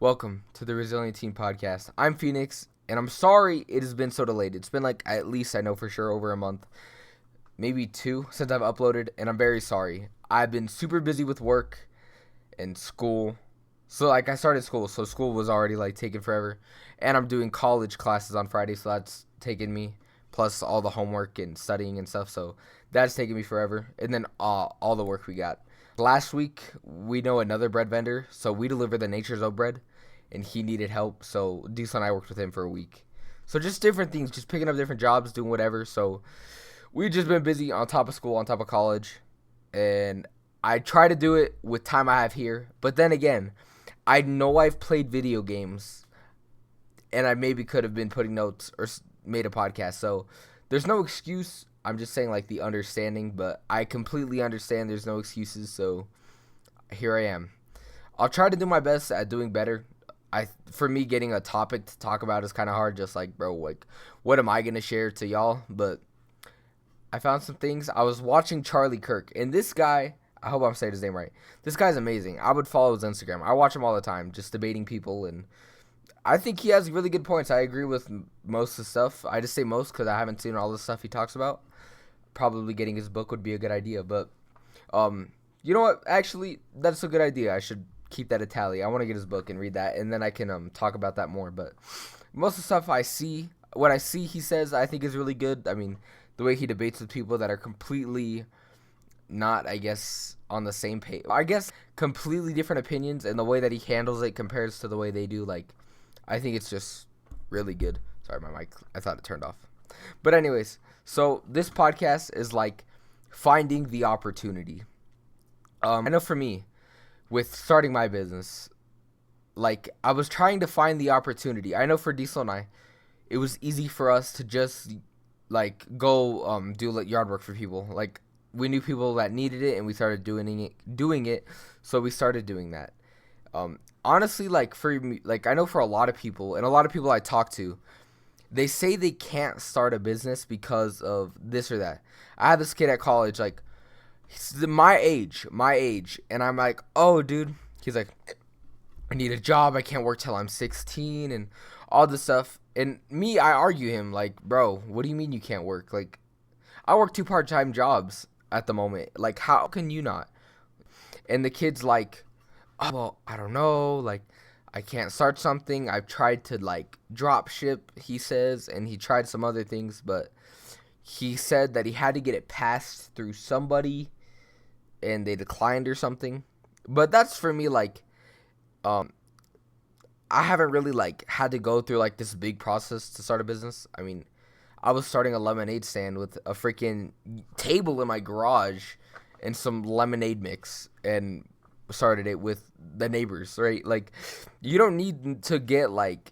Welcome to the Resilient Team Podcast. I'm Phoenix, and I'm sorry it has been so delayed. It's been like at least I know for sure over a month, maybe two since I've uploaded, and I'm very sorry. I've been super busy with work and school. So like I started school, so school was already like taking forever, and I'm doing college classes on Friday, so that's taken me plus all the homework and studying and stuff. So that's taken me forever, and then all the work we got. Last week we know another bread vendor, so we deliver the Nature's Oat bread, and he needed help, so Diesel and I worked with him for a week. So just different things, just picking up different jobs, doing whatever. So we've just been busy on top of school, on top of college, and I try to do it with time I have here. But then again, I know I've played video games, and I maybe could have been putting notes or made a podcast. So there's no excuse. I'm just saying like the understanding, but I completely understand there's no excuses. So here I am. I'll try to do my best at doing better. For me, getting a topic to talk about is kind of hard. Just like, bro, like, what am I gonna share to y'all? But I found some things. I was watching Charlie Kirk, and this guy, I hope I'm saying his name right. This guy's amazing. I would follow his Instagram. I watch him all the time, just debating people, and I think he has really good points. I agree with most of the stuff. I just say most because I haven't seen all the stuff he talks about. Probably getting his book would be a good idea, but you know what? Actually, that's a good idea. I should keep that a tally. I want to get his book and read that, and then I can talk about that more. But most of the stuff I see, what I see he says, I think is really good. I mean, the way he debates with people that are completely not, I guess, on the same page. I guess completely different opinions, and the way that he handles it compares to the way they do. Like, I think it's just really good. Sorry, my mic. I thought it turned off. But anyways, so this podcast is like finding the opportunity. I know for me, with starting my business, like I was trying to find the opportunity. I know for Diesel and I, it was easy for us to just like go do like yard work for people. Like we knew people that needed it, and we started doing it. So we started doing that. Honestly, like for me, like I know for a lot of people, and a lot of people I talk to, they say they can't start a business because of this or that. I had this kid at college, like he's my age, and I'm like, oh, dude. He's like, I need a job. I can't work till I'm 16 and all this stuff. And me, I argue him like, bro, what do you mean you can't work? Like, I work 2 part-time jobs at the moment. Like, how can you not? And the kid's like, oh, well, I don't know. Like, I can't start something. I've tried to like drop ship, he says, and he tried some other things, but he said that he had to get it passed through somebody and they declined or something. But that's for me like I haven't really like had to go through like this big process to start a business. I mean, I was starting a lemonade stand with a freaking table in my garage and some lemonade mix and started it with the neighbors, right? Like you don't need to get like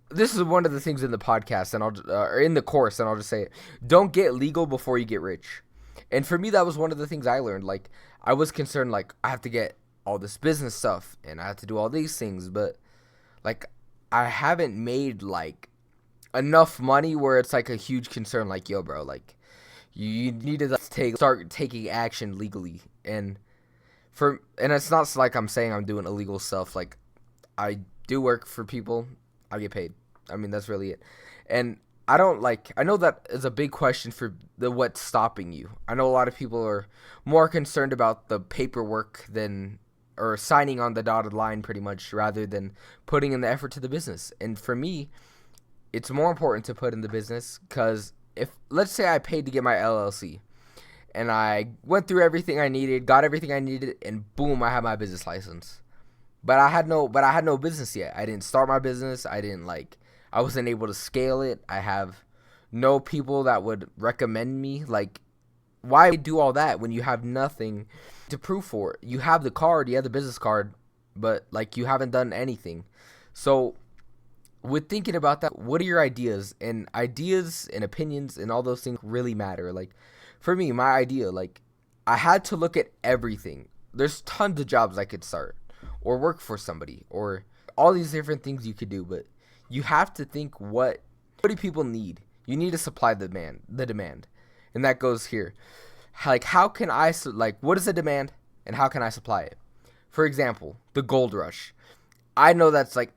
this is one of the things in the podcast and I'll or in the course, and I'll just say it. Don't get legal before you get rich. And for me that was one of the things I learned. Like I was concerned like I have to get all this business stuff and I have to do all these things, but like I haven't made like enough money where it's like a huge concern like, yo bro, like you need to start taking action legally. And it's not like I'm saying I'm doing illegal stuff. Like I do work for people, I get paid. I mean, that's really it. And I know that is a big question for what's stopping you. I know a lot of people are more concerned about the paperwork or signing on the dotted line pretty much rather than putting in the effort to the business. And for me, it's more important to put in the business because if, let's say I paid to get my LLC and I went through everything I needed, got everything I needed, and boom, I have my business license. But I had no business yet. I didn't start my business. I wasn't able to scale it. I have no people that would recommend me. Like, why do all that when you have nothing to prove for it? You have the card, you have the business card, but like you haven't done anything. So with thinking about that, what are your ideas? And ideas and opinions and all those things really matter. Like for me, my idea, like I had to look at everything. There's tons of jobs I could start or work for somebody or all these different things you could do, but you have to think what do people need? You need to supply the demand. And that goes here. Like how can I like what is the demand and how can I supply it? For example, the gold rush. I know that's like,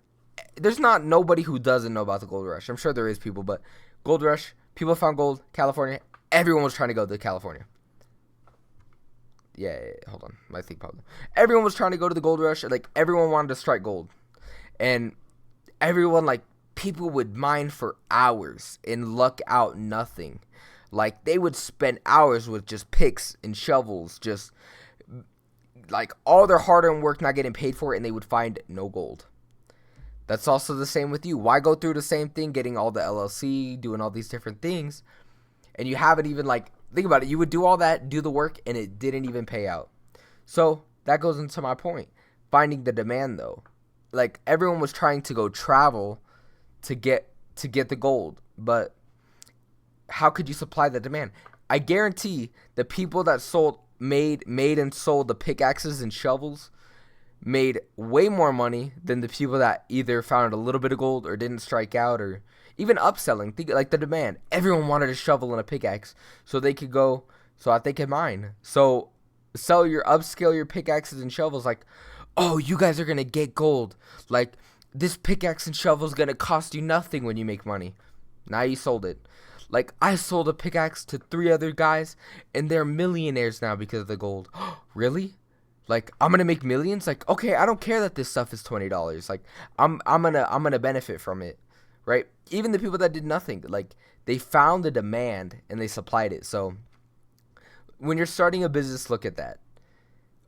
there's not nobody who doesn't know about the gold rush. I'm sure there is people, but gold rush, people found gold, California, everyone was trying to go to California. Yeah, hold on, my thing popped up. Everyone was trying to go to the gold rush, like everyone wanted to strike gold, and everyone, like, people would mine for hours and luck out nothing. Like, they would spend hours with just picks and shovels, just like all their hard-earned work not getting paid for it, and they would find no gold. That's also the same with you. Why go through the same thing, getting all the LLC, doing all these different things, and you haven't even, like, think about it. You would do all that, do the work, and it didn't even pay out. So that goes into my point. Finding the demand, though. Like, everyone was trying to go travel to get the gold, but how could you supply the demand? I guarantee the people that made and sold the pickaxes and shovels made way more money than the people that either found a little bit of gold or didn't strike out, or even upselling. Think like the demand. Everyone wanted a shovel and a pickaxe so they could go, so that they could mine. So upscale your pickaxes and shovels, like, oh, you guys are gonna get gold. Like, this pickaxe and shovel is gonna cost you nothing when you make money. Now you sold it. Like, I sold a pickaxe to 3 other guys, and they're millionaires now because of the gold. Really? Like, I'm gonna make millions? Like, okay, I don't care that this stuff is $20. Like, I'm gonna benefit from it, right? Even the people that did nothing, like, they found the demand and they supplied it. So when you're starting a business, look at that.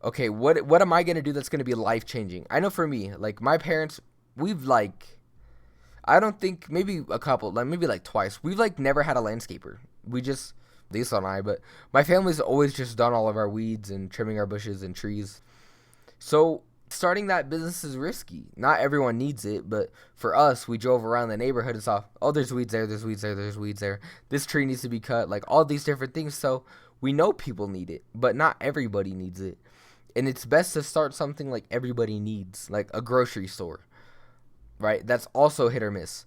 Okay, what am I gonna do that's gonna be life changing? I know for me, like, my parents, we've, like, I don't think, maybe a couple, like maybe like twice, we've, like, never had a landscaper. We just, Lisa and I, but my family's always just done all of our weeds and trimming our bushes and trees. So starting that business is risky. Not everyone needs it, but for us, we drove around the neighborhood and saw, oh, there's weeds there, there's weeds there, there's weeds there. This tree needs to be cut, like all these different things. So we know people need it, but not everybody needs it. And it's best to start something like everybody needs, like a grocery store, right? That's also hit or miss.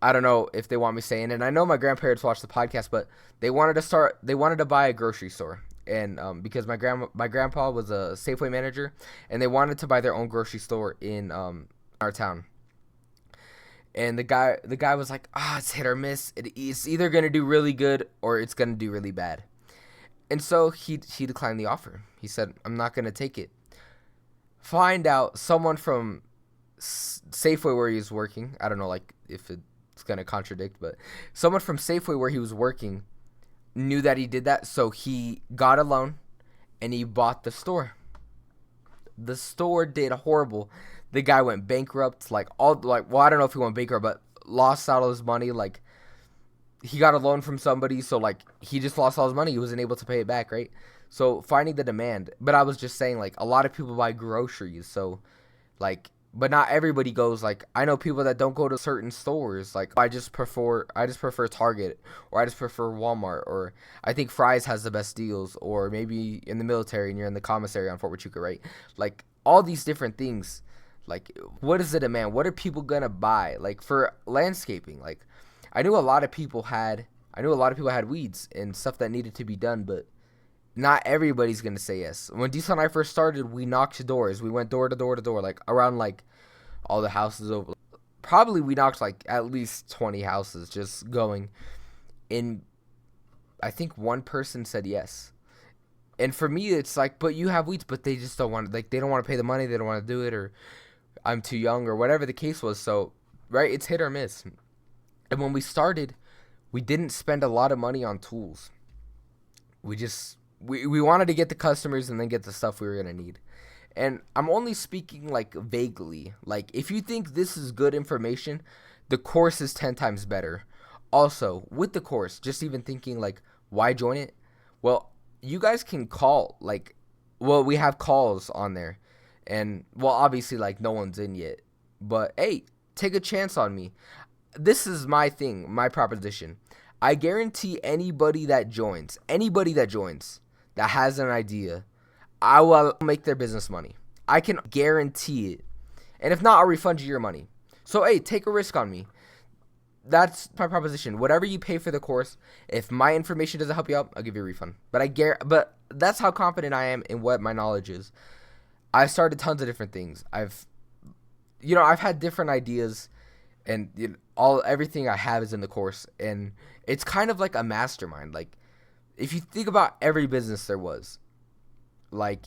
I don't know if they want me saying it. And I know my grandparents watch the podcast, but they wanted to buy a grocery store. And because my grandpa was a Safeway manager, and they wanted to buy their own grocery store in our town. And the guy was like, it's hit or miss. It's either going to do really good or it's going to do really bad. And so he declined the offer. He said, I'm not going to take it. Find out someone from Safeway where he was working. I don't know, like, if it's going to contradict, but someone from Safeway where he was working knew that he did that. So he got a loan and he bought the store. The store did horrible. The guy went bankrupt, well, I don't know if he went bankrupt, but lost out all his money. Like, he got a loan from somebody, so, like, he just lost all his money. He wasn't able to pay it back, right? So finding the demand. But I was just saying, like, a lot of people buy groceries, so, like, but not everybody goes. Like, I know people that don't go to certain stores. Like, I just prefer Target, or I just prefer Walmart, or I think Fry's has the best deals, or maybe in the military and you're in the commissary on Fort Huachuca, right? Like, all these different things. Like, what is the demand? What are people gonna buy? Like, for landscaping, like, I knew a lot of people had weeds and stuff that needed to be done, but not everybody's gonna say yes. When Diesel and I first started, we knocked doors. We went door to door to door, like, around, like, all the houses over. Probably we knocked, like, at least 20 houses just going. And I think one person said yes. And for me, it's like, but you have weeds, but they just don't want, like, they don't want to pay the money, they don't want to do it, or I'm too young, or whatever the case was. So, right, it's hit or miss. And when we started, we didn't spend a lot of money on tools. We wanted to get the customers and then get the stuff we were going to need. And I'm only speaking, like, vaguely. Like, if you think this is good information, the course is 10 times better. Also, with the course, just even thinking, like, why join it? Well, you guys can call, like, well, we have calls on there. And, well, obviously, like, no one's in yet. But, hey, take a chance on me. This is my thing, my proposition. I guarantee anybody that joins, that has an idea, I will make their business money. I can guarantee it. And if not, I'll refund you your money. So, hey, take a risk on me. That's my proposition. Whatever you pay for the course, if my information doesn't help you out, I'll give you a refund. But that's how confident I am in what my knowledge is. I've started tons of different things. I've had different ideas, and everything I have is in the course, and it's kind of like a mastermind. Like, if you think about every business there was, like,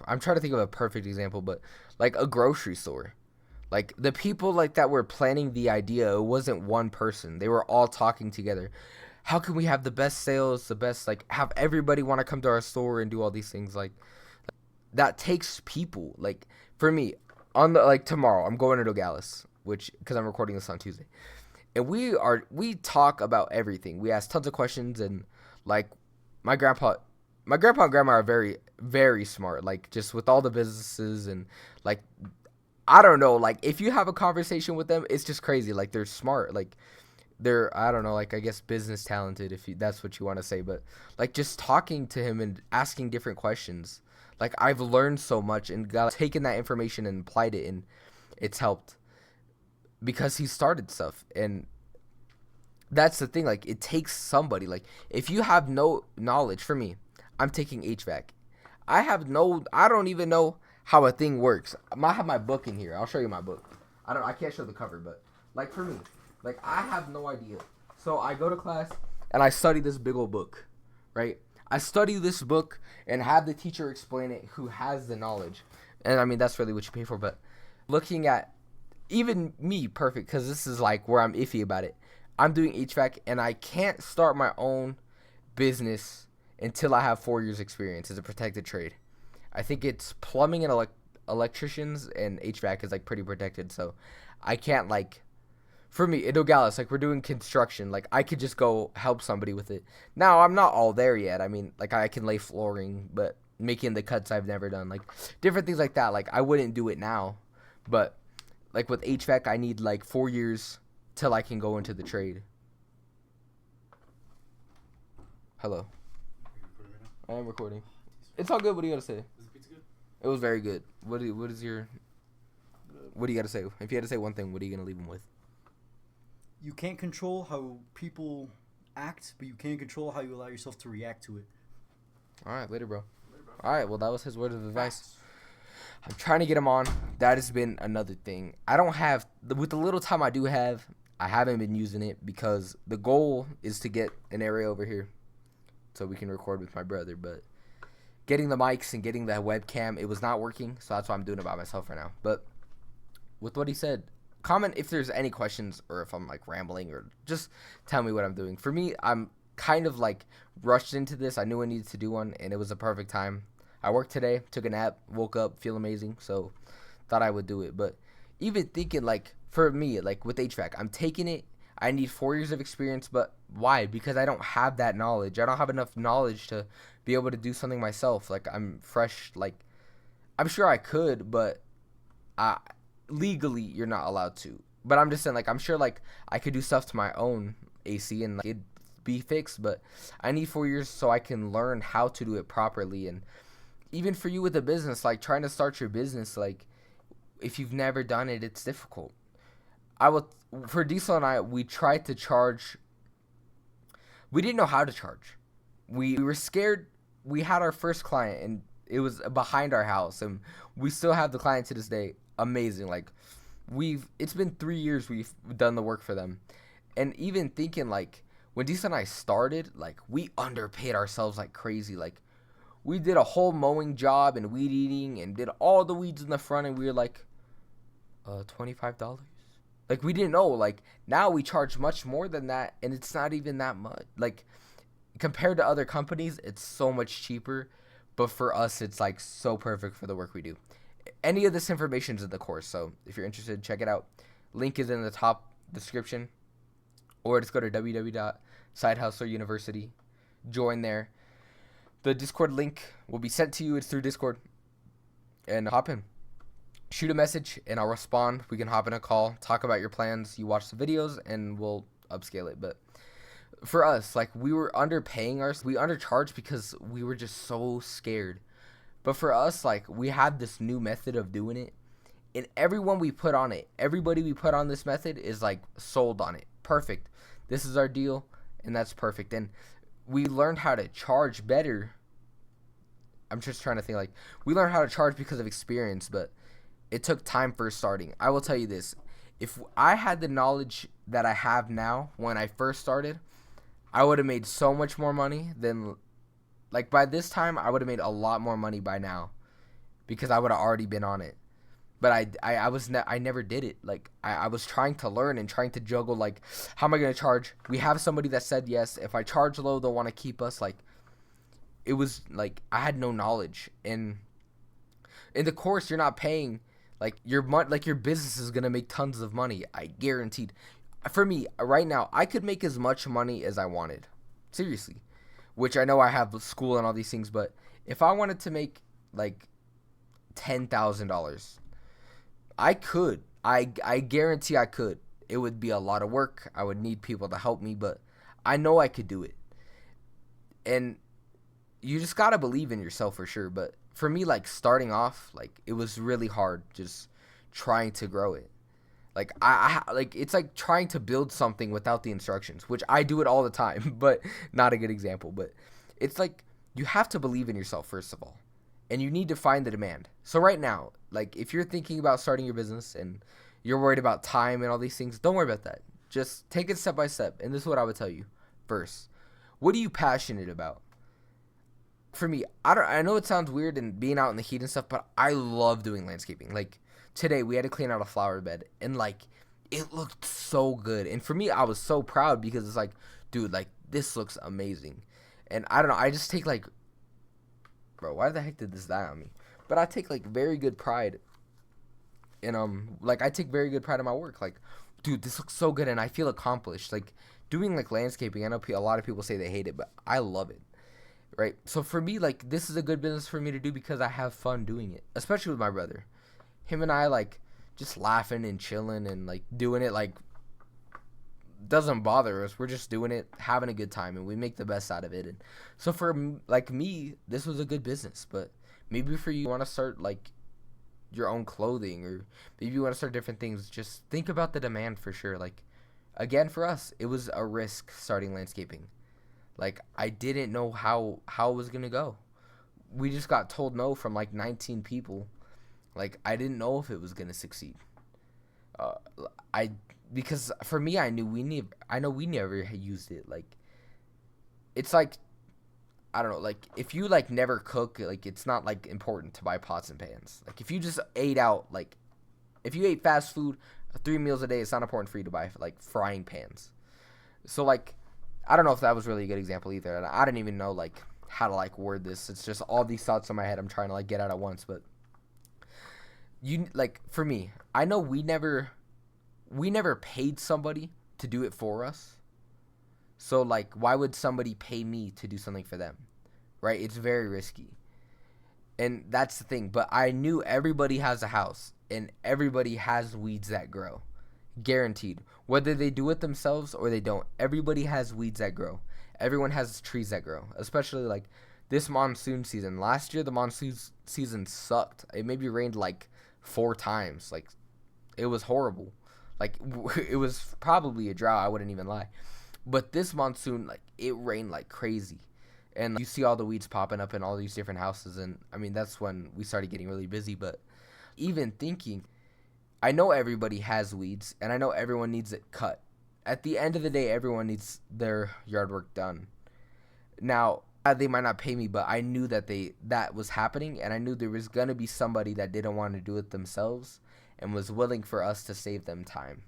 I'm trying to think of a perfect example, but like a grocery store. Like, the people like that were planning the idea, it wasn't one person. They were all talking together. How can we have the best sales, the best, like, have everybody want to come to our store and do all these things? Like, that takes people. Like, for me, on the, like, tomorrow I'm going to Nogales, which, because I'm recording this on Tuesday, and we talk about everything. We ask tons of questions, and like, my grandpa my grandpa and grandma are very, very smart, like, just with all the businesses, and like, I don't know, like, if you have a conversation with them, it's just crazy. Like, they're smart, like, they're, I don't know, like, I guess business talented, if that's what you want to say. But like, just talking to him and asking different questions, like, I've learned so much and got taken that information and applied it, and it's helped because he started stuff. And that's the thing, like, it takes somebody. Like, if you have no knowledge, for me, I'm taking HVAC. I don't even know how a thing works. I have my book in here. I'll show you my book. I can't show the cover, but like, for me, like, I have no idea. So I go to class and I study this big old book, right? I study this book and have the teacher explain it who has the knowledge. And I mean, that's really what you pay for. But looking at even me, perfect, because this is like where I'm iffy about it. I'm doing HVAC and I can't start my own business until I have 4 years experience as a protected trade. I think it's plumbing and electricians, and HVAC is like pretty protected. So I can't, like, for me, in Nogales, like, we're doing construction. Like, I could just go help somebody with it. Now, I'm not all there yet. I mean, like, I can lay flooring, but making the cuts I've never done. Like, different things like that. Like, I wouldn't do it now. But, like, with HVAC, I need, like, 4 years till I can go into the trade. Hello. I am recording. It's all good. What do you got to say? Is the pizza good? It was very good. What do you got to say? If you had to say one thing, what are you going to leave them with? You can't control how people act, but you can control how you allow yourself to react to it. All right, later, bro. All right, well, that was his word of advice. I'm trying to get him on. That has been another thing. I don't have, with the little time I do have, I haven't been using it because the goal is to get an area over here so we can record with my brother. But getting the mics and getting the webcam, it was not working, so that's why I'm doing it by myself right now. But with what he said, comment if there's any questions or if I'm like rambling, or just tell me what I'm doing. For me, I'm kind of like rushed into this. I knew I needed to do one, and it was a perfect time. I worked today, took a nap, woke up, feel amazing, so thought I would do it. But even thinking, like, for me, like with HVAC, I'm taking it. I need 4 years of experience, but why? Because I don't have that knowledge. I don't have enough knowledge to be able to do something myself. Like, I'm fresh. Like, I'm sure I could, but legally you're not allowed to. But I'm just saying, like, I'm sure, like, I could do stuff to my own AC and, like, it'd be fixed. But I need 4 years so I can learn how to do it properly. And even for you with a business, like, trying to start your business, like, if you've never done it, it's difficult. For Diesel and I, we tried to charge. We didn't know how to charge. We were scared. We had our first client, and it was behind our house, and we still have the client to this day. Amazing. Like, it's been 3 years we've done the work for them. And even thinking, like, when Diesel and I started, like, we underpaid ourselves like crazy. Like, we did a whole mowing job and weed eating and did all the weeds in the front, and we were like, $25. Like, we didn't know. Like, now we charge much more than that, and it's not even that much. Like, compared to other companies, it's so much cheaper. But for us, it's, like, so perfect for the work we do. Any of this information is in the course, so if you're interested, check it out. Link is in the top description. Or just go to www.sidehustleruniversity. Join there. The Discord link will be sent to you. It's through Discord. And hop in. Shoot a message, and I'll respond. We can hop in a call, talk about your plans. You watch the videos, and we'll upscale it. But for us, like, we were underpaying we undercharged because we were just so scared. But for us, like, we had this new method of doing it, and everybody we put on this method is, like, sold on it. Perfect. This is our deal, and that's perfect. And we learned how to charge better. I'm just trying to think, like, we learned how to charge because of experience, but it took time first starting. I will tell you this. If I had the knowledge that I have now when I first started, I would have made so much more money than, like, by this time I would have made a lot more money by now because I would have already been on it. But I never did it. Like, I was trying to learn and trying to juggle, like, how am I going to charge? We have somebody that said yes. If I charge low, they'll want to keep us. Like, it was like I had no knowledge. And in the course, you're not paying, like, your business is going to make tons of money. I guaranteed. For me, right now, I could make as much money as I wanted. Seriously. Which I know I have school and all these things, but if I wanted to make, like, $10,000, I could. I guarantee I could. It would be a lot of work. I would need people to help me, but I know I could do it. And you just got to believe in yourself for sure. But for me, like, starting off, like, it was really hard just trying to grow it. Like, like, it's like trying to build something without the instructions, which I do it all the time, but not a good example. But it's like you have to believe in yourself, first of all, and you need to find the demand. So right now, like, if you're thinking about starting your business and you're worried about time and all these things, don't worry about that. Just take it step by step. And this is what I would tell you. First, what are you passionate about? For me, I know it sounds weird and being out in the heat and stuff, but I love doing landscaping. Like, today we had to clean out a flower bed, and, like, it looked so good. And for me, I was so proud because it's like, dude, like, this looks amazing. And I don't know, I just take, like, bro, why the heck did this die on me? But I take, like, very good pride in like, I take very good pride in my work. Like, dude, this looks so good, and I feel accomplished. Like, doing, like, landscaping, I know a lot of people say they hate it, but I love it. Right? So for me, like, this is a good business for me to do because I have fun doing it, especially with my brother. Him and I, like, just laughing and chilling and, like, doing it, like, doesn't bother us. We're just doing it, having a good time, and we make the best out of it. And so for, like, me, this was a good business. But maybe for you want to start, like, your own clothing, or maybe you want to start different things, just think about the demand for sure. Like, again, for us, it was a risk starting landscaping. Like, I didn't know how it was going to go. We just got told no from, like, 19 people. Like, I didn't know if it was going to succeed. Because for me, I know we never used it. Like, it's like, I don't know, like, if you, like, never cook, like, it's not, like, important to buy pots and pans. Like, if you just ate out, like, if you ate fast food 3 meals a day, it's not important for you to buy, like, frying pans. So, like, I don't know if that was really a good example either. And I didn't even know, like, how to, like, word this. It's just all these thoughts in my head I'm trying to, like, get out at once. But you, like, for me, I know we never paid somebody to do it for us. So, like, why would somebody pay me to do something for them? Right? It's very risky. And that's the thing. But I knew everybody has a house and everybody has weeds that grow. Guaranteed. Whether they do it themselves or they don't, everybody has weeds that grow. Everyone has trees that grow. Especially, like, this monsoon season. Last year, the monsoon season sucked. It maybe rained, like, 4 times. Like, it was horrible. Like, it was probably a drought. I wouldn't even lie. But this monsoon, like, it rained like crazy. And you see all the weeds popping up in all these different houses. And, I mean, that's when we started getting really busy. But even thinking, I know everybody has weeds, and I know everyone needs it cut. At the end of the day, everyone needs their yard work done. Now, they might not pay me, but I knew that was happening, and I knew there was going to be somebody that didn't want to do it themselves and was willing for us to save them time.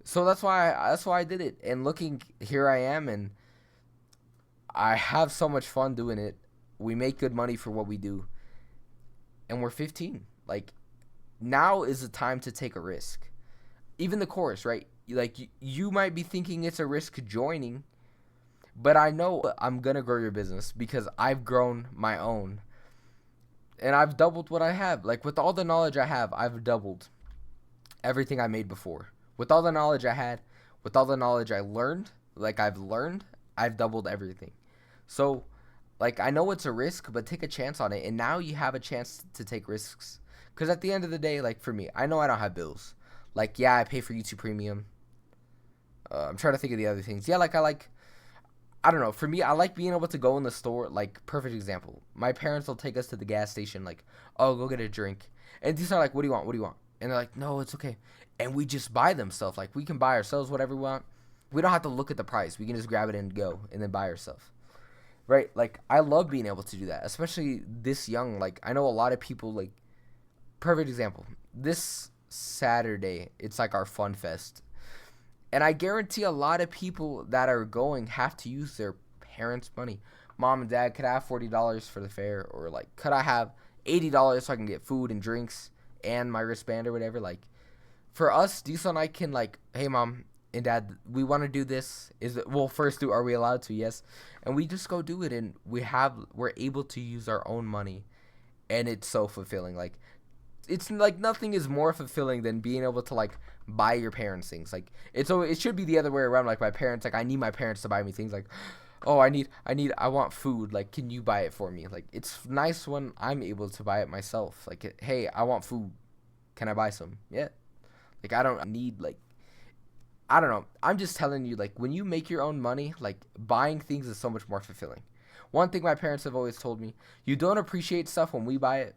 So that's why I did it. And looking, here I am, and I have so much fun doing it. We make good money for what we do, and we're 15. Like, now is the time to take a risk. Even the course, right? Like, you might be thinking it's a risk joining, but I know I'm going to grow your business because I've grown my own. And I've doubled what I have. Like, with all the knowledge I have, I've doubled everything I made before. With all the knowledge I had, with all the knowledge I've learned, I've doubled everything. So, like, I know it's a risk, but take a chance on it. And now you have a chance to take risks. Because at the end of the day, like, for me, I know I don't have bills. Like, yeah, I pay for YouTube Premium. I'm trying to think of the other things. Yeah, like, I don't know. For me, I like being able to go in the store. Like, perfect example. My parents will take us to the gas station. Like, oh, go get a drink. And these are like, what do you want? What do you want? And they're like, no, it's okay. And we just buy them stuff. Like, we can buy ourselves whatever we want. We don't have to look at the price. We can just grab it and go, and then buy ourselves. Right? Like, I love being able to do that, especially this young. Like, I know a lot of people. Like, perfect example. This Saturday, it's like our fun fest. And I guarantee a lot of people that are going have to use their parents' money. Mom and dad, could I have $40 for the fare? Or like, could I have $80 so I can get food and drinks and my wristband or whatever? Like, for us, Diesel and I can like, hey mom and dad, we want to do this. Is it, well, first do, are we allowed to? Yes. And we just go do it, and we're able to use our own money, and it's so fulfilling. Like, it's like nothing is more fulfilling than being able to like buy your parents things. Like, it should be the other way around. Like, my parents, like, I need my parents to buy me things. Like, oh, I want food. Like, can you buy it for me? Like, it's nice when I'm able to buy it myself. Like, hey, I want food. Can I buy some? Yeah. Like, I don't need like, I don't know. I'm just telling you, like, when you make your own money, like, buying things is so much more fulfilling. One thing my parents have always told me: you don't appreciate stuff when we buy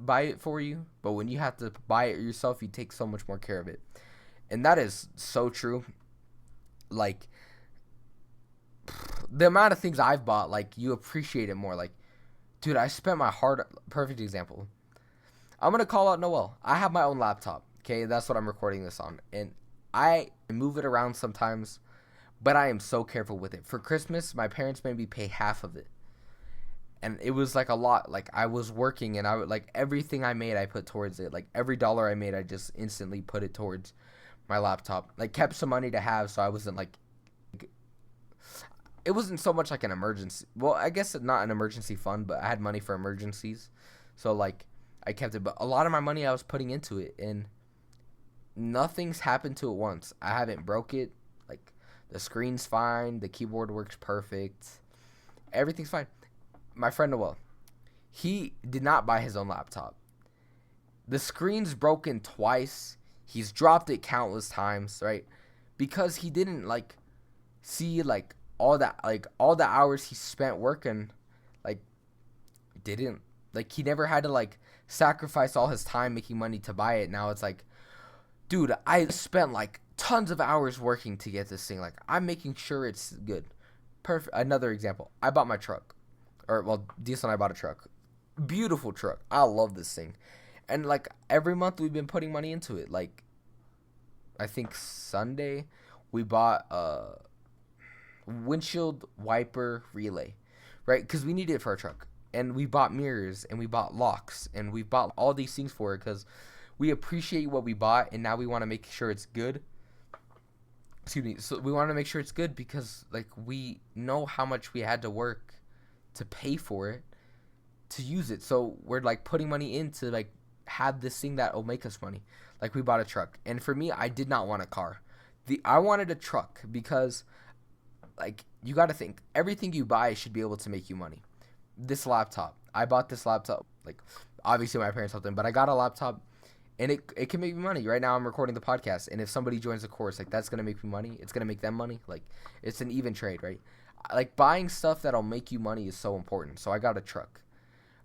it for you, but when you have to buy it yourself, you take so much more care of it. And that is so true. Like, the amount of things I've bought, like, you appreciate it more. Like, dude, I spent my hard. Perfect example. I'm gonna call out Noel. I have my own laptop. Okay, that's what I'm recording this on, and I move it around sometimes, but I am so careful with it. For Christmas, my parents made me pay half of it, and it was like a lot. Like, I was working, and I would like everything I made, I put towards it. Like, every dollar I made, I just instantly put it towards my laptop. Like, kept some money to have, so I wasn't like, it wasn't so much like an emergency. Well, I guess not an emergency fund, but I had money for emergencies, so like I kept it. But a lot of my money I was putting into it, and nothing's happened to it once. I haven't broke it. Like, the screen's fine, the keyboard works perfect, everything's fine. My friend Noel, he did not buy his own laptop. The screen's broken twice. He's dropped it countless times, right? Because he didn't like see like all the hours he spent working, like, didn't like, he never had to like sacrifice all his time making money to buy it. Now it's like, dude, I spent like tons of hours working to get this thing. Like, I'm making sure it's good. Perfect. Another example. I bought my truck. Or, well, Diesel and I bought a truck. Beautiful truck. I love this thing. And, like, every month we've been putting money into it. Like, I think Sunday we bought a windshield wiper relay, right? Because we needed it for our truck. And we bought mirrors, and we bought locks, and we bought all these things for it because we appreciate what we bought, and now we want to make sure it's good. Excuse me. So we want to make sure it's good because, like, we know how much we had to work to pay for it, to use it. So we're, like, putting money in to, like, have this thing that will make us money. Like, we bought a truck. And for me, I did not want a car. I wanted a truck because, like, you got to think, everything you buy should be able to make you money. This laptop. I bought this laptop. Like, obviously my parents helped them, but I got a laptop. And it can make me money. Right now I'm recording the podcast, and if somebody joins the course, like, that's going to make me money. It's going to make them money. Like, it's an even trade, right? Like, buying stuff that'll make you money is so important. So I got a truck.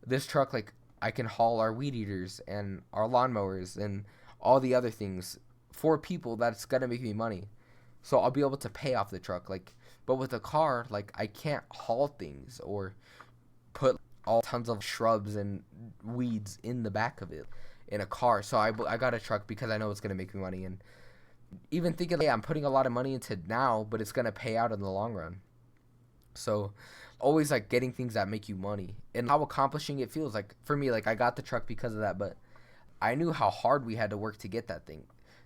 This truck, like, I can haul our weed eaters and our lawnmowers and all the other things for people that's going to make me money. So I'll be able to pay off the truck. Like, but with a car, like, I can't haul things or put all tons of shrubs and weeds in the back of it in a car. So I got a truck because I know it's going to make me money. And even thinking, hey, I'm putting a lot of money into now, but it's going to pay out in the long run. So always, like, getting things that make you money and how accomplishing it feels. Like, for me, like, I got the truck because of that, but I knew how hard we had to work to get that thing.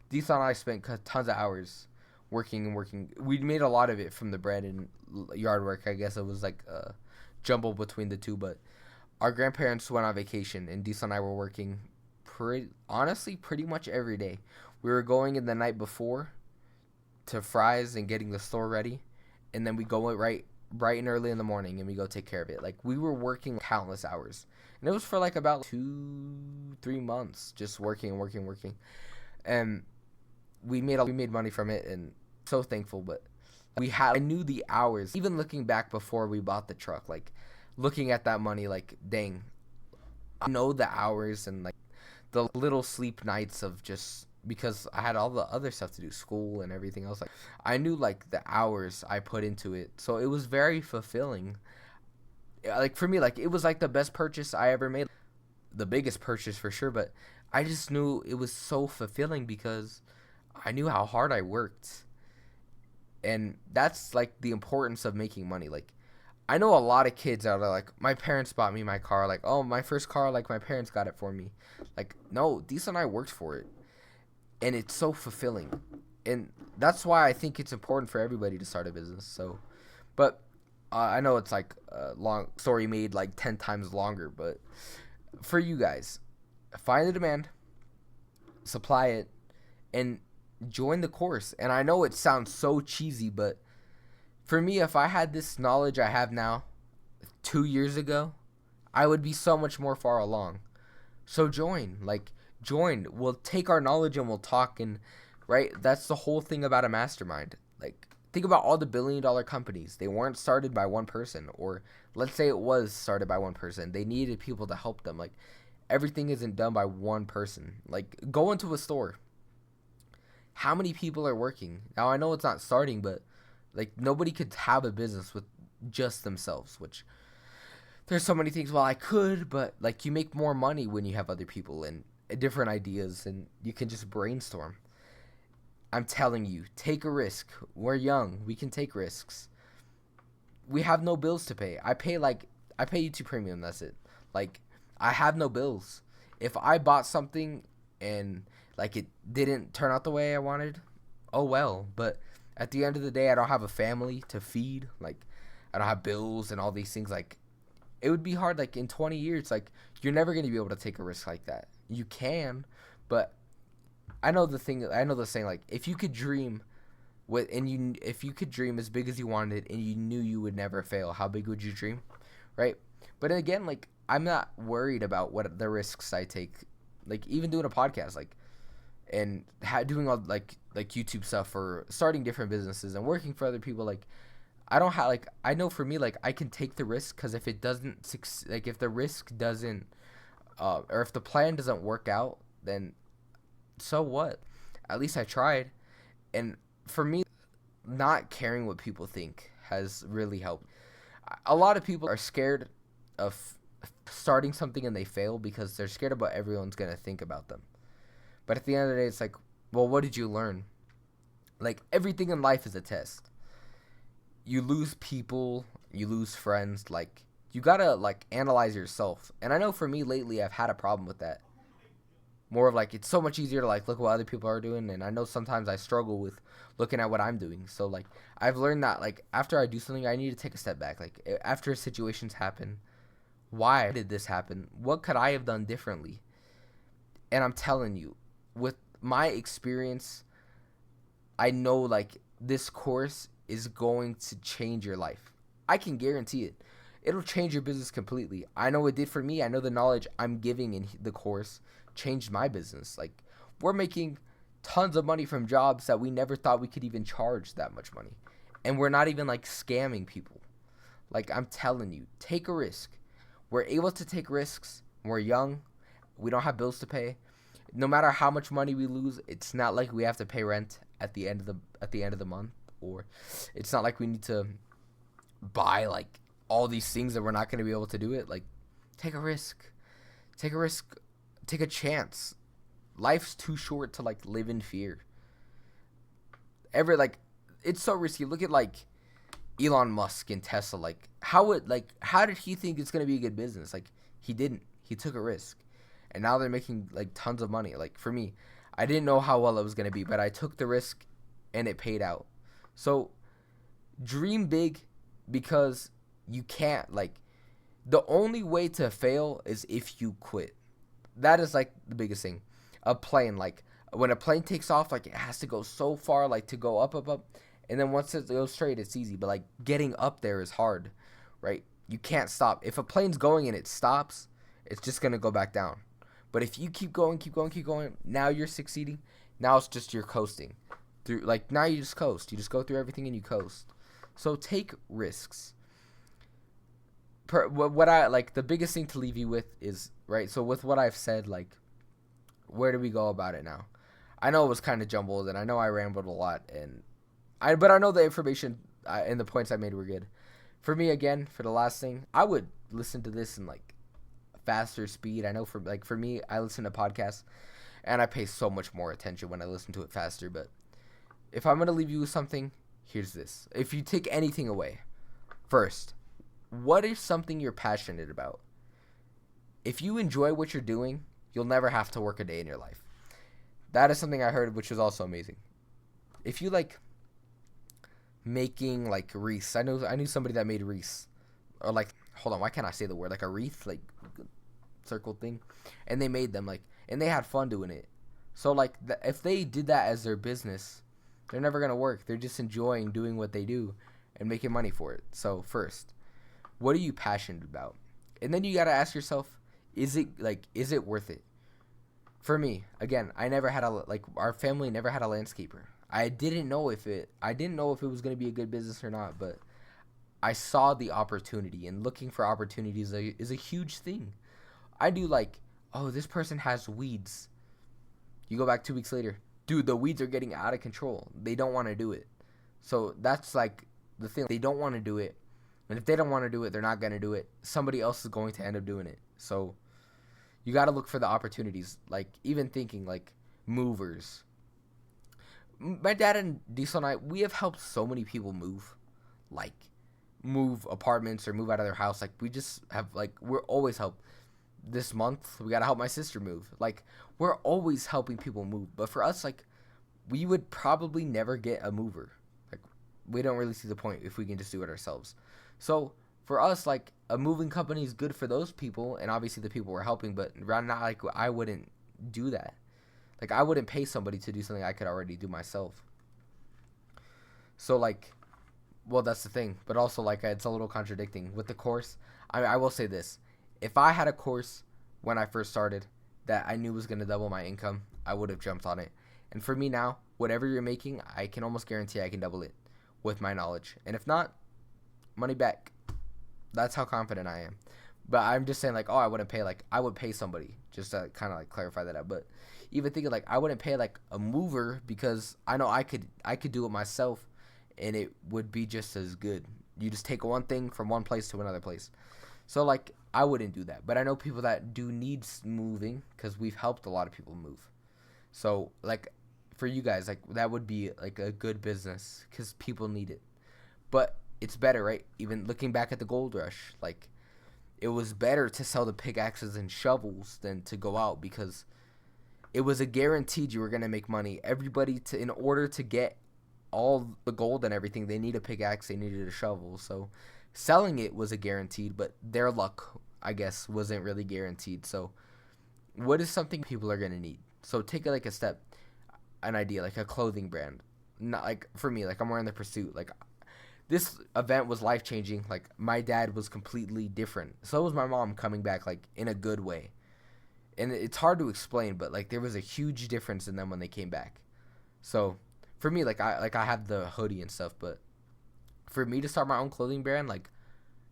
Diesel and I spent tons of hours working and working. We made a lot of it from the bread and yard work. I guess it was like a jumble between the two, but our grandparents went on vacation and Diesel and I were working pretty much every day. We were going in the night before to Fry's and getting the store ready, and then we go right and early in the morning and we go take care of it. Like, we were working countless hours, and it was for like about 2-3 months just working, and we made money from it, and so thankful. But I knew the hours. Even looking back before we bought the truck, like looking at that money, like dang, I know the hours and like the little sleep nights of just because I had all the other stuff to do, school and everything else. Like I knew like the hours I put into it, so it was very fulfilling. Like for me, like it was like the best purchase I ever made, the biggest purchase for sure. But I just knew it was so fulfilling because I knew how hard I worked, and that's like the importance of making money. Like I know a lot of kids out there like my parents bought me my car, like oh my first car, like my parents got it for me. Like no, Diesel and I worked for it, and it's so fulfilling, and that's why I think it's important for everybody to start a business. So, but I know it's like a long story made like 10 times longer, but for you guys, find the demand, supply it, and join the course. And I know it sounds so cheesy, but for me, if I had this knowledge I have now 2 years ago, I would be so much more far along. So join. We'll take our knowledge and we'll talk, and right, that's the whole thing about a mastermind. Like think about all the billion-dollar companies. They weren't started by one person, or let's say it was started by one person. They needed people to help them. Like everything isn't done by one person. Like go into a store. How many people are working? Now I know it's not starting, but like nobody could have a business with just themselves, which there's so many things. Well, I could, but like you make more money when you have other people and different ideas, and you can just brainstorm. I'm telling you, take a risk. We're young. We can take risks. We have no bills to pay. I pay YouTube Premium, that's it. Like I have no bills. If I bought something and like it didn't turn out the way I wanted, oh well, but at the end of the day, I don't have a family to feed. Like I don't have bills and all these things. Like it would be hard. Like in 20 years, like you're never going to be able to take a risk like that. You can, but I know the saying, like if you could dream if you could dream as big as you wanted and you knew you would never fail, how big would you dream? Right? But again, like I'm not worried about what the risks I take. Like even doing a podcast, like and doing all like YouTube stuff or starting different businesses and working for other people, like I don't have like I know for me, like I can take the risk, because if it doesn't like if the risk doesn't or if the plan doesn't work out, then so what? At least I tried. And for me, not caring what people think has really helped. A lot of people are scared of starting something and they fail because they're scared about everyone's going to think about them. But at the end of the day, it's like, well, what did you learn? Like everything in life is a test. You lose people, you lose friends, like you got to like analyze yourself. And I know for me lately I've had a problem with that. More of like it's so much easier to like look what other people are doing, and I know sometimes I struggle with looking at what I'm doing. So like I've learned that like after I do something, I need to take a step back. Like after situations happen, why did this happen? What could I have done differently? And I'm telling you, with my experience, I know like this course is going to change your life. I can guarantee it. It'll change your business completely. I know it did for me. I know the knowledge I'm giving in the course changed my business. Like we're making tons of money from jobs that we never thought we could even charge that much money. And we're not even like scamming people. Like I'm telling you, take a risk. We're able to take risks. We're young. We don't have bills to pay. No matter how much money we lose, it's not like we have to pay rent at the end of the month, or it's not like we need to buy like all these things that we're not going to be able to do it. Like take a risk. Take a risk. Take a chance. Life's too short to like live in fear. It's so risky. Look at like Elon Musk and Tesla. Like how did he think it's gonna be a good business? Like he didn't. He took a risk, and now they're making like tons of money. Like for me, I didn't know how well it was gonna be, but I took the risk, and it paid out. So dream big, because you can't like. The only way to fail is if you quit. That is like the biggest thing. A plane, like when a plane takes off, like it has to go so far, like to go up, and then once it goes straight, it's easy. But like getting up there is hard, right? You can't stop. If a plane's going and it stops, it's just gonna go back down. But if you keep going, now you're succeeding. Now it's just you're coasting. through, like, now you just coast. You just go through everything and you coast. So take risks. What I like, the biggest thing to leave you with is, right, so with what I've said, like, where do we go about it now? I know it was kind of jumbled, and I know I rambled a lot, but I know the information and the points I made were good. For me, again, for the last thing, I would listen to this in, like, faster speed. I know for me, I listen to podcasts, and I pay so much more attention when I listen to it faster. But if I'm gonna leave you with something, here's this: if you take anything away, first, what is something you're passionate about? If you enjoy what you're doing, you'll never have to work a day in your life. That is something I heard, which was also amazing. If you like making, like, wreaths, I knew somebody that made wreaths, or, like, hold on, why can't I say the word, like a wreath, like circle thing, and they made them, like, and they had fun doing it. So, like, if they did that as their business, they're never gonna work. They're just enjoying doing what they do and making money for it. So first, what are you passionate about? And then you gotta ask yourself, is it worth it? For me, again, our family never had a landscaper. I didn't know if it was gonna be a good business or not, but I saw the opportunity, and looking for opportunities is a huge thing. I do, like, oh, this person has weeds. You go back 2 weeks later, dude, the weeds are getting out of control. They don't want to do it. So that's, like, the thing. They don't want to do it. And if they don't want to do it, they're not going to do it. Somebody else is going to end up doing it. So you got to look for the opportunities. Like, even thinking, like, movers. My dad and Diesel and I, we have helped so many people move. Like, move apartments or move out of their house. Like, we just have, like, we're always help. This month, we got to help my sister move. Like, we're always helping people move. But for us, like, we would probably never get a mover. Like, we don't really see the point if we can just do it ourselves. So for us, like, a moving company is good for those people, and obviously the people we're helping, but not, like, I wouldn't do that. Like, I wouldn't pay somebody to do something I could already do myself. So, like, well, that's the thing. But also, like, it's a little contradicting. With the course, I will say this. If I had a course when I first started that I knew was going to double my income, I would have jumped on it. And for me now, whatever you're making, I can almost guarantee I can double it with my knowledge. And if not, money back. That's how confident I am. But I'm just saying, like, oh, I wouldn't pay, like, I would pay somebody, just to kind of, like, clarify that out. But even thinking, like, I wouldn't pay, like, a mover, because I know I could do it myself, and it would be just as good. You just take one thing from one place to another place. So, like, I wouldn't do that. But I know people that do need moving, because we've helped a lot of people move. So, like, for you guys, like, that would be, like, a good business, because people need it. But it's better, right? Even looking back at the gold rush, like, it was better to sell the pickaxes and shovels than to go out, because it was a guaranteed you were going to make money. Everybody, in order to get all the gold and everything, they need a pickaxe, they needed a shovel. So selling it was a guaranteed, but their luck, I guess, wasn't really guaranteed. So what is something people are going to need? So take, like, a step, an idea, like a clothing brand. Not, like, for me, like, I'm wearing the Pursuit. Like, this event was life-changing. Like, my dad was completely different. So was my mom, coming back, like, in a good way. And it's hard to explain, but, like, there was a huge difference in them when they came back. So for me, like, I have the hoodie and stuff, but for me to start my own clothing brand, like,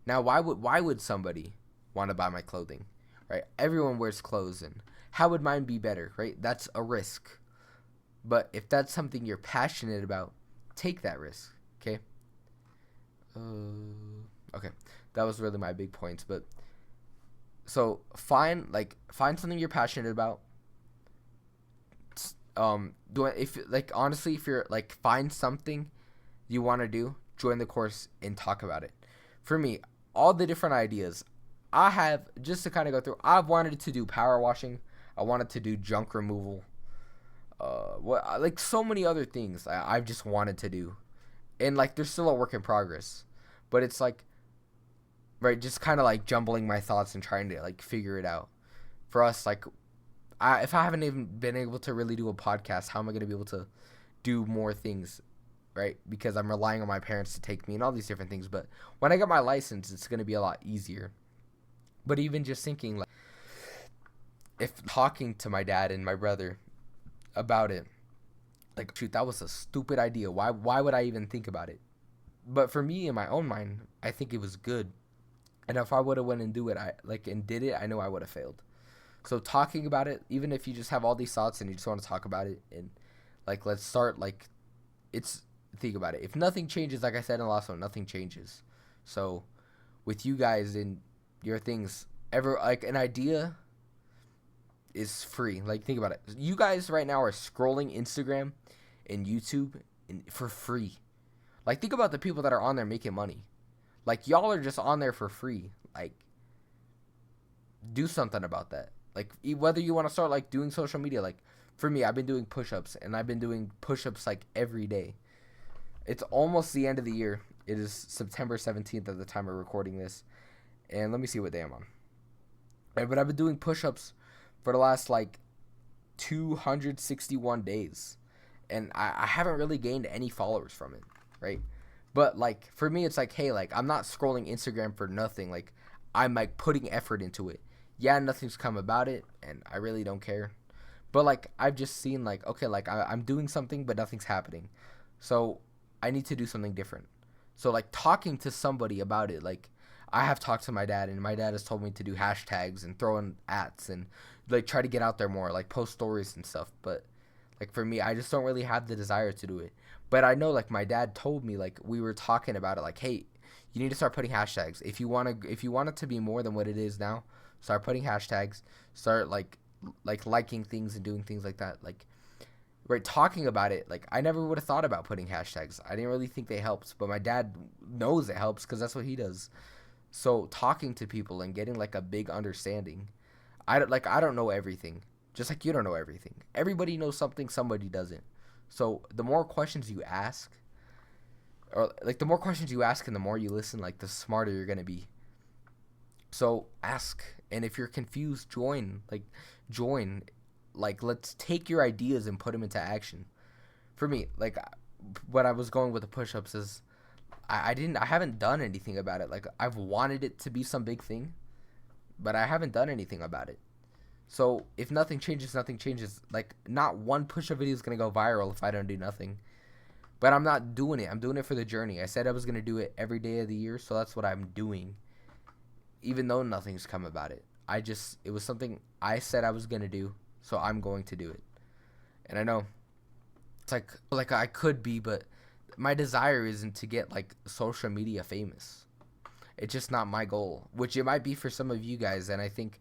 now why would somebody want to buy my clothing, right? Everyone wears clothes, and how would mine be better, right? That's a risk. But if that's something you're passionate about, take that risk, okay? Okay, that was really my big points. But so find something you're passionate about. If you're, like, find something you want to do, join the course and talk about it. For me, all the different ideas I have, just to kind of go through, I've wanted to do power washing, I wanted to do junk removal, like, so many other things I've just wanted to do, and, like, there's still a work in progress. But it's, like, right, just kind of, like, jumbling my thoughts and trying to, like, figure it out. For us, like, if I haven't even been able to really do a podcast, how am I going to be able to do more things, right? Because I'm relying on my parents to take me and all these different things. But when I get my license, it's going to be a lot easier. But even just thinking, like, if talking to my dad and my brother about it, Like, shoot, that was a stupid idea. Why would I even think about it? But for me, in my own mind, I think it was good. And if I would have went and did it, I know I would have failed. So talking about it, even if you just have all these thoughts and you just want to talk about it, and like let's start like it's think about it. If nothing changes, like I said in the last one, nothing changes. So with you guys and your things, ever like an idea is free. Like think about it. You guys right now are scrolling Instagram and YouTube for free. Like think about the people that are on there making money. Like y'all are just on there for free. Like do something about that. Like whether you want to start like doing social media, like for me, I've been doing push-ups and I've been doing push-ups like every day. It's almost the end of the year. It is September 17th at the time of recording this. And let me see what day I'm on. Right, but I've been doing push-ups for the last like 261 days. And I haven't really gained any followers from it, right? But like for me, it's like, hey, like I'm not scrolling Instagram for nothing. Like I'm like putting effort into it. Yeah, nothing's come about it, and I really don't care. But like I've just seen like, okay, like I'm doing something, but nothing's happening. So I need to do something different. So like talking to somebody about it, like I have talked to my dad, and my dad has told me to do hashtags and throw in ats and like try to get out there more, like post stories and stuff. But like for me, I just don't really have the desire to do it. But I know like my dad told me, like we were talking about it, like, hey, you need to start putting hashtags. If you want it to be more than what it is now, start putting hashtags, start like liking things and doing things like that. Like right, talking about it, like I never would have thought about putting hashtags. I didn't really think they helped, but my dad knows it helps because that's what he does. So talking to people and getting like a big understanding. I don't know everything. Just like you don't know everything. Everybody knows something, somebody doesn't. So the more questions you ask, or like the more questions you ask and the more you listen, like the smarter you're gonna be. So ask, and if you're confused, join. Like let's take your ideas and put them into action. For me, like what I was going with the push-ups is, I haven't done anything about it. Like I've wanted it to be some big thing, but I haven't done anything about it. So if nothing changes, nothing changes. Like not one push-up video is gonna go viral if I don't do nothing. But I'm not doing it. I'm doing it for the journey. I said I was gonna do it every day of the year, so that's what I'm doing. Even though nothing's come about it. It was something I said I was gonna do, so I'm going to do it. And I know it's like I could be, but my desire isn't to get like social media famous. It's just not my goal, which it might be for some of you guys. And I think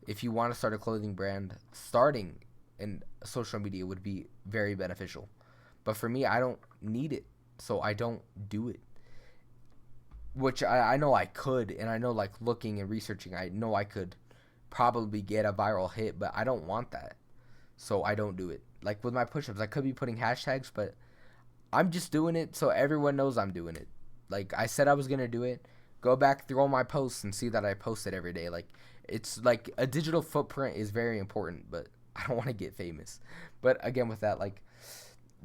if you want to start a clothing brand, starting in social media would be very beneficial. But for me, I don't need it, so I don't do it. Which I know I could, and I know like looking and researching, I know I could probably get a viral hit, but I don't want that. So I don't do it. Like with my push-ups, I could be putting hashtags, but I'm just doing it so everyone knows I'm doing it. Like I said I was going to do it. Go back through all my posts and see that I post it every day. Like it's like a digital footprint is very important, but I don't want to get famous. But again, with that, like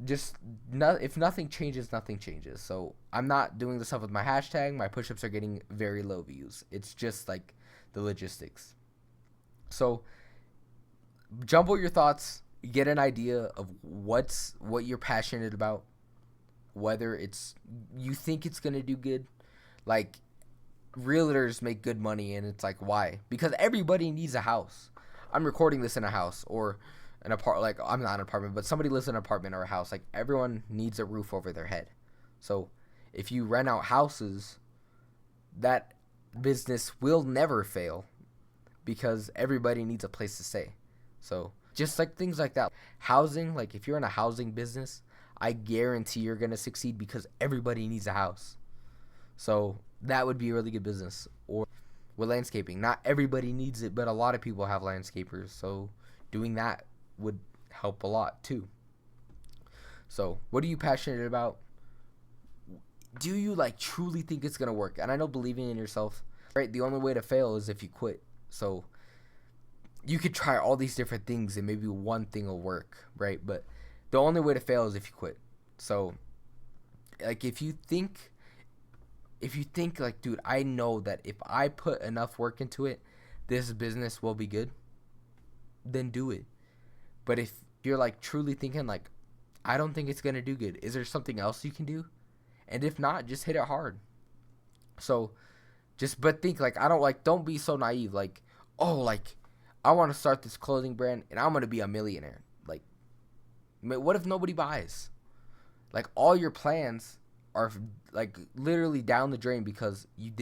if nothing changes, nothing changes. So I'm not doing the stuff with my hashtag. My push-ups are getting very low views. It's just like the logistics. So jumble your thoughts, get an idea of what you're passionate about, whether it's you think it's going to do good. Like realtors make good money, and it's like, why? Because everybody needs a house. I'm recording this in a house or an apartment. Like I'm not an apartment, but somebody lives in an apartment or a house. Like everyone needs a roof over their head. So if you rent out houses, that business will never fail because everybody needs a place to stay. So just like things like that. Housing, like if you're in a housing business, I guarantee you're going to succeed because everybody needs a house. So that would be a really good business. Or with landscaping, not everybody needs it, but a lot of people have landscapers. So doing that would help a lot too. So what are you passionate about? Do you like truly think it's going to work? And I know believing in yourself, right? The only way to fail is if you quit. So you could try all these different things and maybe one thing will work, right? But the only way to fail is if you quit. So like if you think like, dude, I know that if I put enough work into it, this business will be good, then do it. But if you're like truly thinking like, I don't think it's going to do good. Is there something else you can do? And if not, just hit it hard. So but think like, don't be so naive. Like, oh, like, I want to start this clothing brand and I'm going to be a millionaire. Like, what if nobody buys? Like, all your plans are like literally down the drain because you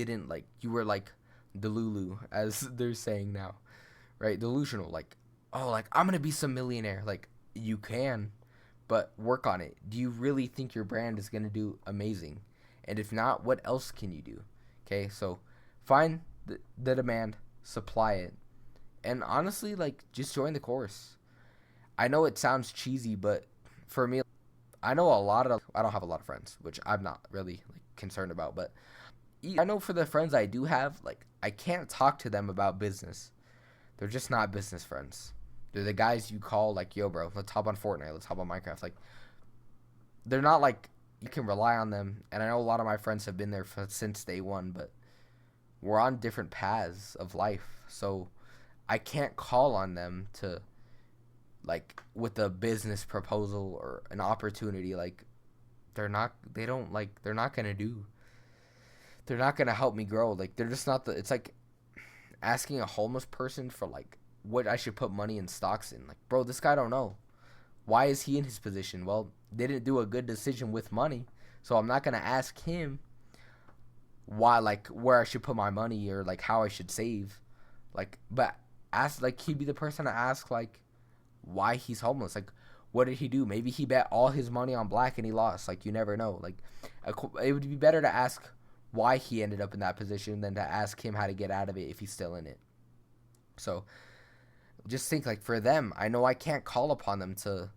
were like delulu, as they're saying now, right? Delusional. Like, oh, like, I'm going to be some millionaire. Like, you can, but work on it. Do you really think your brand is going to do amazing? And if not, what else can you do? Okay, so find the demand, supply it, and honestly, like, just join the course. I know it sounds cheesy, but for me, I don't have a lot of friends, which I'm not really like concerned about, but I know for the friends I do have, like, I can't talk to them about business. They're just not business friends. They're the guys you call like, yo, bro, let's hop on Fortnite, let's hop on Minecraft. Like, they're not like you can rely on them. And I know a lot of my friends have been there since day one, but we're on different paths of life. So I can't call on them to, like, with a business proposal or an opportunity. Like, they're not gonna help me grow. Like, they're just not it's like asking a homeless person for like what I should put money in stocks in. Like, bro, this guy don't know. Why is he in his position? Well, they didn't do a good decision with money, so I'm not gonna ask him why, like, where I should put my money or like how I should save. Like, but ask, like, he'd be the person to ask, like, why he's homeless. Like, what did he do? Maybe he bet all his money on black and he lost. Like, you never know. Like, it would be better to ask why he ended up in that position than to ask him how to get out of it if he's still in it. So just think, like, for them, I know I can't call upon them to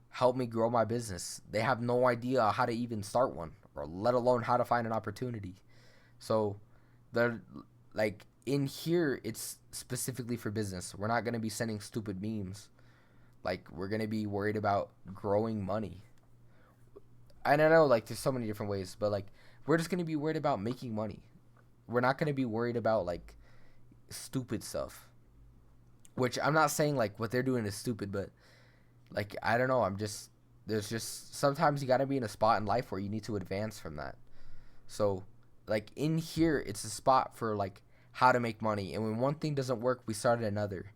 help me grow my business. They have no idea how to even start one, or let alone how to find an opportunity. So they're like, in here, it's specifically for business. We're not going to be sending stupid memes. Like, we're going to be worried about growing money. And I know, like, there's so many different ways, but like, we're just going to be worried about making money. We're not going to be worried about like stupid stuff. Which I'm not saying like what they're doing is stupid, but like, I don't know, there's just sometimes you got to be in a spot in life where you need to advance from that. So like, in here, it's a spot for like how to make money, and when one thing doesn't work, we start another.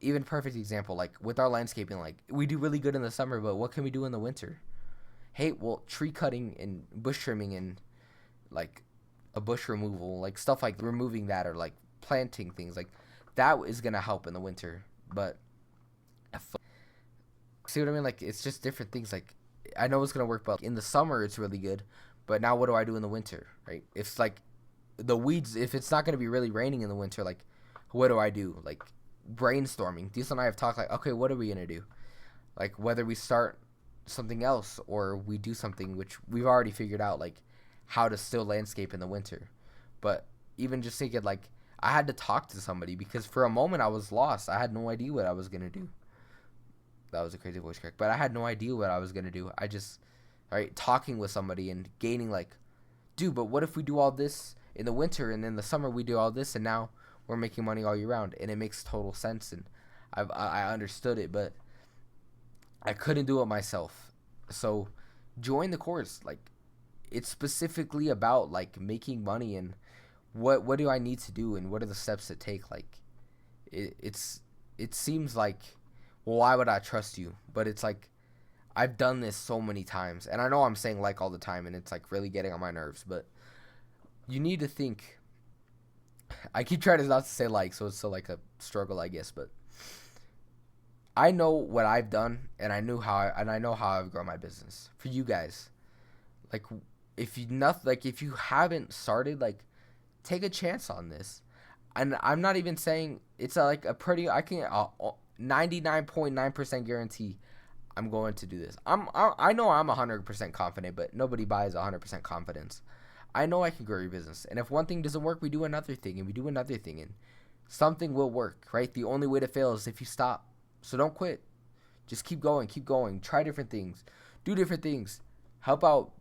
Even perfect example, like with our landscaping, like, we do really good in the summer, but what can we do in the winter? Hey, well, tree cutting and bush trimming and like a bush removal, like stuff like removing that, or like planting things, like that is gonna help in the winter. But see what I mean? Like, it's just different things. Like, I know it's gonna work, but in the summer it's really good. But now what do I do in the winter, right? If like the weeds, if it's not gonna be really raining in the winter, like, what do I do? Like, brainstorming. Diesel and I have talked, like, okay, what are we gonna do? Like, whether we start something else or we do something which we've already figured out, like how to still landscape in the winter. But even just thinking, like, I had to talk to somebody because for a moment I was lost. I had no idea what I was gonna do. That was a crazy voice crack, but I had no idea what I was gonna do. I just, right, talking with somebody and gaining, like, dude, but what if we do all this in the winter and in the summer we do all this, and now we're making money all year round, and it makes total sense, and I understood it, but I couldn't do it myself. So join the course. Like, it's specifically about like making money, and what do I need to do, and what are the steps to take. Like, it seems like, well, why would I trust you? But it's like, I've done this so many times, and I know I'm saying like all the time, and it's like really getting on my nerves, but you need to think. I keep trying to not to say like, so it's still like a struggle, I guess, but I know what I've done, and I know how I've grown my business. For you guys, like, if you haven't started, like, take a chance on this. And I'm not even saying it's like a pretty, I can 99.9% guarantee I'm going to do this. I know I'm 100% confident, but nobody buys 100% confidence. I know I can grow your business, and if one thing doesn't work, we do another thing, and we do another thing, and something will work, right? The only way to fail is if you stop. So don't quit. Just keep going, try different things, do different things, help out.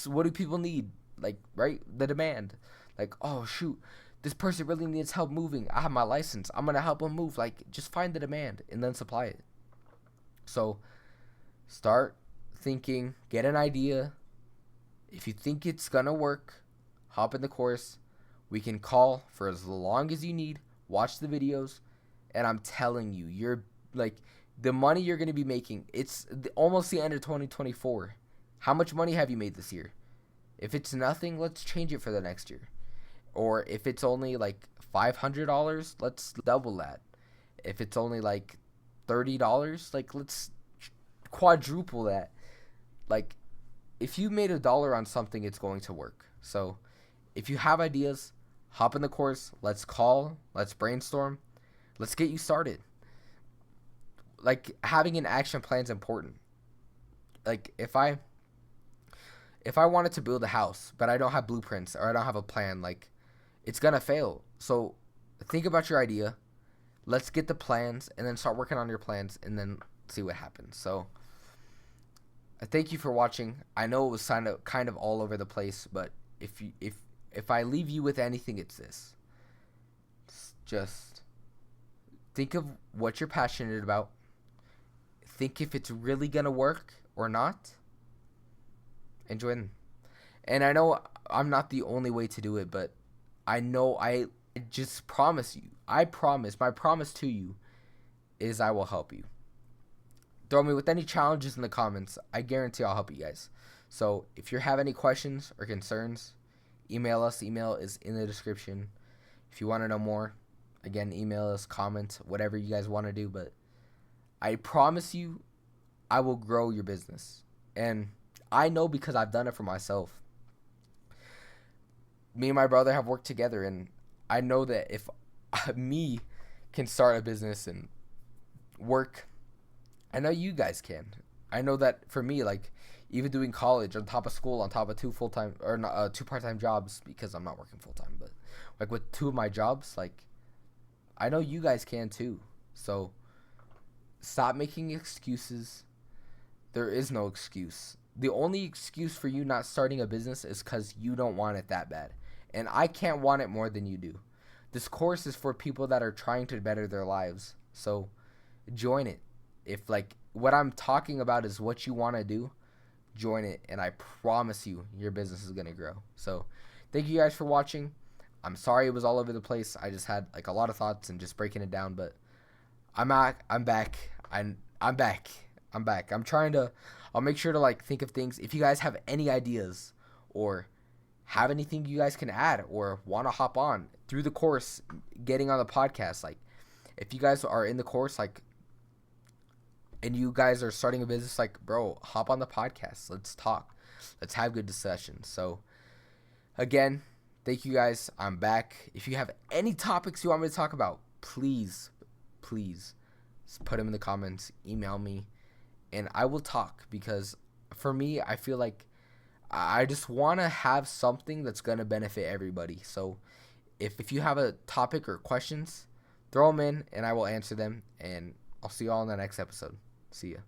What do people need? Like, right? The demand. Like, oh shoot, this person really needs help moving. I have my license. I'm gonna help them move. Like, just find the demand and then supply it. So start thinking, get an idea. If you think it's gonna work, hop in the course. We can call for as long as you need, watch the videos, and I'm telling you, you're like the money you're gonna be making. It's almost the end of 2024. How much money have you made this year? If it's nothing, let's change it for the next year. Or if it's only like $500, let's double that. If it's only like $30, like let's quadruple that. Like if you made $1 on something, it's going to work. So if you have ideas, hop in the course. Let's call. Let's brainstorm. Let's get you started. Like having an action plan is important. Like if I wanted to build a house, but I don't have blueprints or I don't have a plan, like it's gonna fail. So think about your idea. Let's get the plans and then start working on your plans and then see what happens. So I thank you for watching. I know it was kind of all over the place, but if I leave you with anything, it's this. Just think of what you're passionate about. Think if it's really gonna work or not. Enjoy them. And I know I'm not the only way to do it, but I know I just promise you. I promise. My promise to you is I will help you. Throw me with any challenges in the comments. I guarantee I'll help you guys. So if you have any questions or concerns, email us. Email is in the description. If you want to know more, again, email us, comment, whatever you guys want to do. But I promise you, I will grow your business. And I know because I've done it for myself. Me and my brother have worked together, and I know that if me can start a business and work, I know you guys can. I know that for me, like even doing college on top of school, on top of two full-time or not, two part-time jobs, because I'm not working full-time, but like with two of my jobs, like I know you guys can too. So stop making excuses. There is no excuse. The only excuse for you not starting a business is because you don't want it that bad. And I can't want it more than you do. This course is for people that are trying to better their lives. So join it. If like what I'm talking about is what you want to do, join it. And I promise you, your business is going to grow. So thank you guys for watching. I'm sorry it was all over the place. I just had like a lot of thoughts and just breaking it down. But I'm back. I'm back. I'll make sure to like think of things. If you guys have any ideas or have anything you guys can add or want to hop on through the course, getting on the podcast, like if you guys are in the course, like, and you guys are starting a business, like, bro, hop on the podcast. Let's talk. Let's have good discussions. So again, thank you guys. I'm back. If you have any topics you want me to talk about, please put them in the comments, email me, and I will talk, because for me, I feel like I just want to have something that's going to benefit everybody. So if you have a topic or questions, throw them in and I will answer them, and I'll see you all in the next episode. See ya.